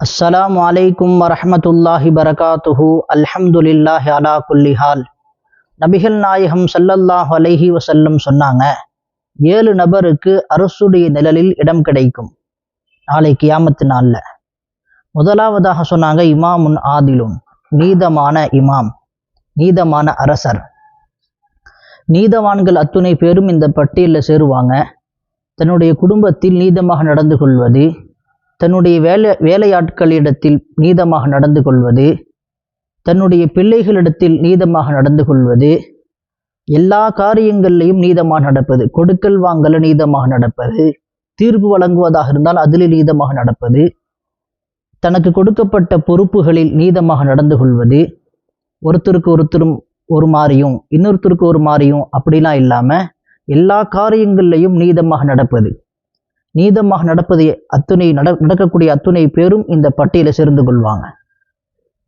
அஸ்ஸலாமு அலைக்கும் வரஹ்மத்துல்லாஹி பரகாத்துஹு. அல்ஹம்துலில்லாஹி அலா குல்லி ஹால். நபிகள் நாயகம் ஸல்லல்லாஹு அலைஹி வஸல்லம் சொன்னாங்க, 7 நபருக்கு அரசுடைய நிழலில் இடம் கிடைக்கும் நாளை கியாமத்து நாள்ல. முதலாவதாக சொன்னாங்க, இமாமுன் ஆதிலுன், நீதமான இமாம், நீதமான அரசர். நீதவான்கள் அத்துணை பேரும் இந்த பட்டியலில் சேருவாங்க. தன்னுடைய குடும்பத்தில் நீதமாக நடந்து கொள்வது, தன்னுடைய வேலையாட்களிடத்தில் நீதமாக நடந்து கொள்வது, தன்னுடைய பிள்ளைகளிடத்தில் நீதமாக நடந்து கொள்வது, எல்லா காரியங்கள்லையும் நீதமாக நடப்பது, கொடுக்கல் வாங்கல நீதமாக நடப்பது, தீர்ப்பு வழங்குவதாக இருந்தால் அதில் நீதமாக நடப்பது, தனக்கு கொடுக்கப்பட்ட பொறுப்புகளில் நீதமாக நடந்து கொள்வது, ஒருத்தருக்கு ஒருத்தரும் ஒரு மாதிரியும் இன்னொருத்தருக்கு ஒரு மாதிரியும் அப்படிலாம் இல்லாமல் எல்லா காரியங்கள்லையும் நீதமாக நடப்பது. நீதமாக நடப்பதை நடக்கக்கூடிய அத்துணை பேரும் இந்த பட்டியலை சேர்ந்து கொள்வாங்க.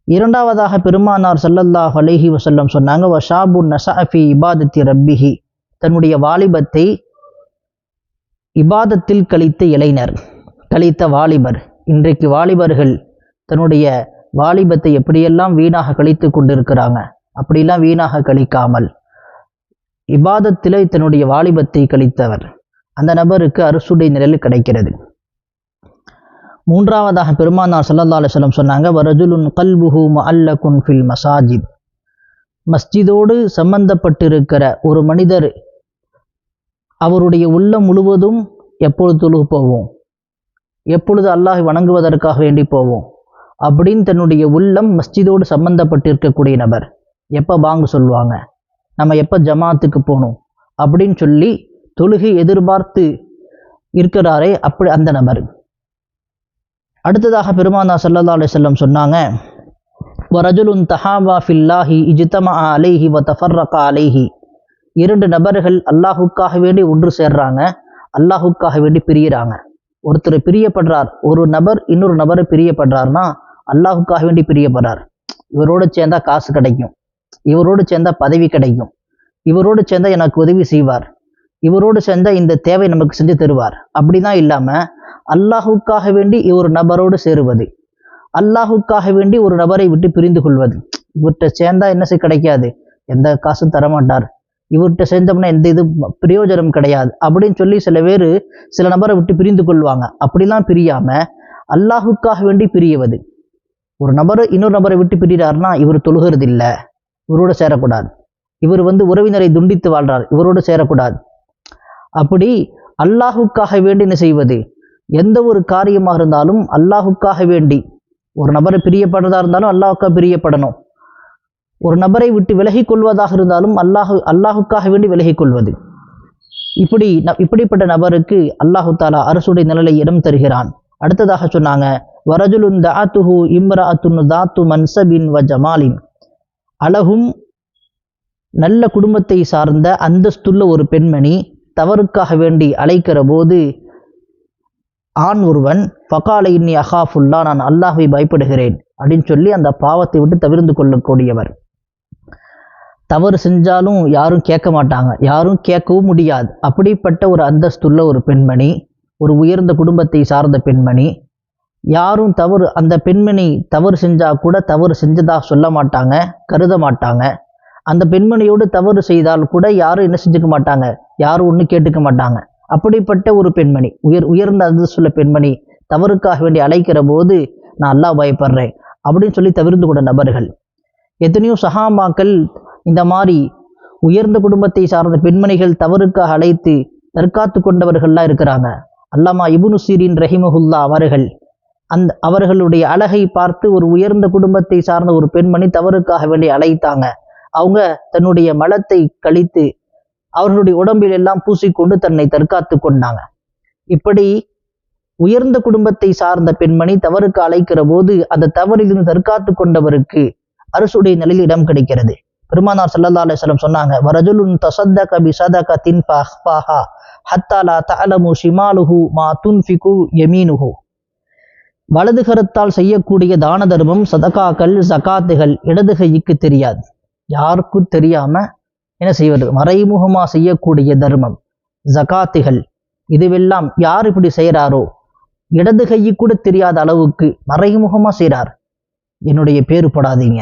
இரண்டாவதாக பெருமானார் ஸல்லல்லாஹு அலைஹி வஸல்லம் சொன்னாங்க, வஷாபு நஸஅஃபி இபாதத்தி ரப்பிஹி, தன்னுடைய வாலிபத்தை இபாதத்தில் கழித்த இளைஞர், கழித்த வாலிபர். இன்றைக்கு வாலிபர்கள் தன்னுடைய வாலிபத்தை எப்படியெல்லாம் வீணாக கழித்து கொண்டிருக்கிறாங்க. அப்படிலாம் வீணாக கழிக்காமல் இபாதத்தில் தன்னுடைய வாலிபத்தை கழித்தவர், அந்த நபருக்கு அரசுடைய நிழல் கிடைக்கிறது. மூன்றாவதாக பெருமானார் ஸல்லல்லாஹு அலைஹி வஸல்லம் சொன்னாங்க, வரஜுலுன் கல்புஹு முஅல்லகுன் ஃபில் மசாஜித், மஸ்ஜிதோடு சம்பந்தப்பட்டிருக்கிற ஒரு மனிதர், அவருடைய உள்ளம் முழுவதும் எப்பொழுது தொழுகு போவோம், எப்பொழுது அல்லாஹ் வணங்குவதற்காக வேண்டி போவோம் அப்படின்னு தன்னுடைய உள்ளம் மஸ்ஜிதோடு சம்பந்தப்பட்டிருக்கக்கூடிய நபர். எப்போ பாங்கு சொல்லுவாங்க, நம்ம எப்போ ஜமாத்துக்கு போகணும் அப்படின்னு சொல்லி தொழுகை எதிர்பார்த்து இருக்கிறாரே, அப்படி அந்த நபர். அடுத்ததாக பெருமானார் ஸல்லல்லாஹு அலைஹி வஸல்லம் சொன்னாங்க, வரஜுலுன் தஹாபா ஃபில்லாஹி இஜ்தமா அலைஹி வ தஃபர்ரகா அலைஹி, 2 நபர்கள் அல்லாஹுக்காக வேண்டி ஒன்று சேர்றாங்க, அல்லாஹுக்காக வேண்டி பிரியறாங்க. ஒருத்தர் பிரியப்படுறார், ஒரு நபர் இன்னொரு நபரை பிரியப்படுறார்னா அல்லாஹுக்காக வேண்டி பிரியப்படுறார். இவரோடு சேர்ந்தா காசு கிடைக்கும், இவரோடு சேர்ந்தா பதவி கிடைக்கும், இவரோடு சேர்ந்தா எனக்கு உதவி செய்வார், இவரோடு சேர்ந்த இந்த தேவை நமக்கு செஞ்சு தருவார், அப்படிதான் இல்லாம அல்லாஹுக்காக வேண்டி ஒரு நபரோடு சேருவது, அல்லாஹுக்காக வேண்டி ஒரு நபரை விட்டு பிரிந்து கொள்வது. இவர்கிட்ட சேர்ந்தா என்ன கிடைக்காது, எந்த காசும் தரமாட்டார், இவர்கிட்ட சேர்ந்தோம்னா எந்த இது பிரயோஜனம் கிடையாது அப்படின்னு சொல்லி சில நபரை விட்டு பிரிந்து கொள்வாங்க. அப்படிலாம் பிரியாம அல்லாஹுக்காக வேண்டி பிரியவது. ஒரு நபர் இன்னொரு நபரை விட்டு பிரிகிறார்னா இவர் தொழுகிறது இல்லை, இவரோடு சேரக்கூடாது, இவர் உறவினரை துண்டித்து வாழ்றார், இவரோடு சேரக்கூடாது. அப்படி அல்லாஹுக்காக வேண்டி என்ன செய்வது, எந்த ஒரு காரியமாக இருந்தாலும் அல்லாஹுக்காக வேண்டி. ஒரு நபரை பிரியப்படுறதா இருந்தாலும் அல்லாஹுக்காக பிரியப்படணும், ஒரு நபரை விட்டு விலகி கொள்வதாக இருந்தாலும் அல்லாஹுக்காக வேண்டி விலகி கொள்வது. இப்படிப்பட்ட நபருக்கு அல்லாஹு தாலா அரசுடைய நிழலை இடம் தருகிறான். அடுத்ததாக சொன்னாங்க, வரஜுலுன் தஅத்துஹு இம்ரஅத்துன் தாத்து மன்சபின் வ ஜமாலின், அழகும் நல்ல குடும்பத்தை சார்ந்த அந்தஸ்துள்ள ஒரு பெண்மணி தவறுக்காக வேண்டி அழைக்கிற போது ஆண் ஒருவன் ஃபகால இன்னி அஹாஃபுல்லா, நான் அல்லாஹ்வை பயப்படுகிறேன் அப்படின்னு சொல்லி அந்த பாவத்தை விட்டு தவிர்த்து கொள்ளக்கூடியவர். தவறு செஞ்சாலும் யாரும் கேட்க மாட்டாங்க, யாரும் கேட்கவும் முடியாது. அப்படிப்பட்ட ஒரு அந்தஸ்துள்ள ஒரு பெண்மணி, ஒரு உயர்ந்த குடும்பத்தை சார்ந்த பெண்மணி, யாரும் அந்த பெண்மணி தவறு செஞ்சா கூட தவறு செஞ்சதா சொல்ல மாட்டாங்க, கருத மாட்டாங்க. அந்த பெண்மணியோடு தவறு செய்தால் கூட யாரும் என்ன செஞ்சுக்க மாட்டாங்க, யாரும் ஒன்றும் கேட்டுக்க மாட்டாங்க. அப்படிப்பட்ட ஒரு பெண்மணி, உயர்ந்த அந்தஸ்துள்ள பெண்மணி தவறுக்காக வேண்டி அழைக்கிற போது நான் அல்லாஹ் பயப்படுறேன் அப்படின்னு சொல்லி தவிர்த்து கொண்ட நபர்கள். எத்தனையோ சஹாபாக்கள் இந்த மாதிரி உயர்ந்த குடும்பத்தை சார்ந்த பெண்மணிகள் தவறுக்காக அழைத்து தற்காத்து கொண்டவர்கள்லாம் இருக்கிறாங்க. அல்லாமா இப்னு சீரின் ரஹிமஹுல்லா அவர்களுடைய அழகை பார்த்து ஒரு உயர்ந்த குடும்பத்தை சார்ந்த ஒரு பெண்மணி தவறுக்காக வேண்டி அழைத்தாங்க. அவங்க தன்னுடைய மலத்தை கழித்து அவர்களுடைய உடம்பில் எல்லாம் பூசிக்கொண்டு தன்னை தற்காத்து கொண்டாங்க. இப்படி உயர்ந்த குடும்பத்தை சார்ந்த பெண்மணி தவறுக்கு அழைக்கிற போது அந்த தவறிலிருந்து தற்காத்து கொண்டவருக்கு அரசுடைய நிலையில் இடம் கிடைக்கிறது. பெருமானார் ஸல்லல்லாஹு அலைஹி வஸல்லம் சொன்னாங்க, வரஜுலுன் தஸத்தக பிஸதகத்தின் ஃபஅஹ்ஃபாஹா ஹத்தா லா தஅலமு ஷிமாலுஹு மா துன்ஃபிகு யமீனுஹு, வலது கரத்தால் செய்யக்கூடிய தான தர்மம், சதகாக்கள், ஜகாத்துகள் இடது கைக்கு தெரியாது, யாருக்கும் தெரியாம என்ன செய்வது, மறைமுகமா செய்யக்கூடிய தர்மம், ஜகாத்துகள், இதுவெல்லாம் யார் இப்படி செய்கிறாரோ இடது கையை கூட தெரியாத அளவுக்கு மறைமுகமா செய்றார். என்னுடைய பேரு போடாதீங்க,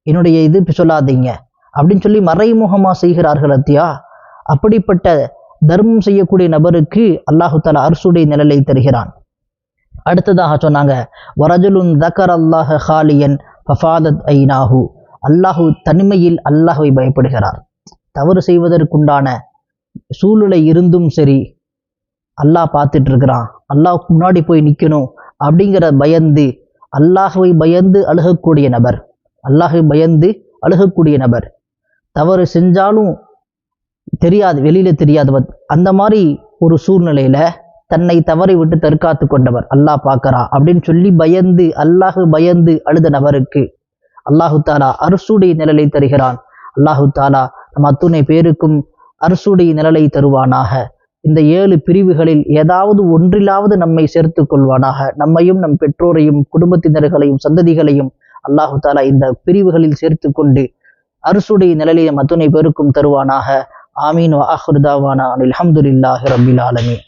என்னுடைய இது சொல்லாதீங்க அப்படின்னு சொல்லி மறைமுகமா செய்கிறார்கள் அத்தியா. அப்படிப்பட்ட தர்மம் செய்யக்கூடிய நபருக்கு அல்லாஹு தஆலா அர்ஷுடைய நிழலை தருகிறான். அடுத்ததாக சொன்னாங்க, வரஜுலுன் தக்கர் அல்லாஹ ஹாலியன் ஃபஃபாதத் ஐனாஹு. அல்லாஹு தனிமையில் அல்லாஹ்வை பயப்படுகிறார். தவறு செய்வதற்குண்டான சூழ்நிலை இருந்தும் சரி, அல்லாஹ் பார்த்துட்டு இருக்கிறான், அல்லாஹ்வுக்கு முன்னாடி போய் நிற்கணும் அப்படிங்கிற பயந்து, அல்லாஹ்வை பயந்து அழுகக்கூடிய நபர், அல்லாஹ்வை பயந்து அழுகக்கூடிய நபர். தவறு செஞ்சாலும் தெரியாது, வெளியில தெரியாதவர், அந்த மாதிரி ஒரு சூழ்நிலையில தன்னை தவறை விட்டு தற்காத்து கொண்டவர், அல்லாஹ் பார்க்கறான் அப்படின்னு சொல்லி பயந்து, அல்லாஹ் பயந்து அழுத நபருக்கு அல்லாஹு தாலா அர்ஷுடைய நிழலை தருகிறான். அல்லாஹு தாலா நம் அத்துணை பேருக்கும் அர்ஷுடைய நிழலை தருவானாக. இந்த 7 பிரிவுகளில் ஏதாவது ஒன்றிலாவது நம்மை சேர்த்து கொள்வானாக. நம்மையும் நம் பெற்றோரையும் குடும்பத்தினர்களையும் சந்ததிகளையும் அல்லாஹு தாலா இந்த பிரிவுகளில் சேர்த்து கொண்டு அர்ஷுடைய நிழலை நம் அத்துணை பேருக்கும் தருவானாக. ஆமீன். வ ஆஹிரு தாவானா அல்ஹம்துலில்லாஹி ரப்பில் ஆலமீன்.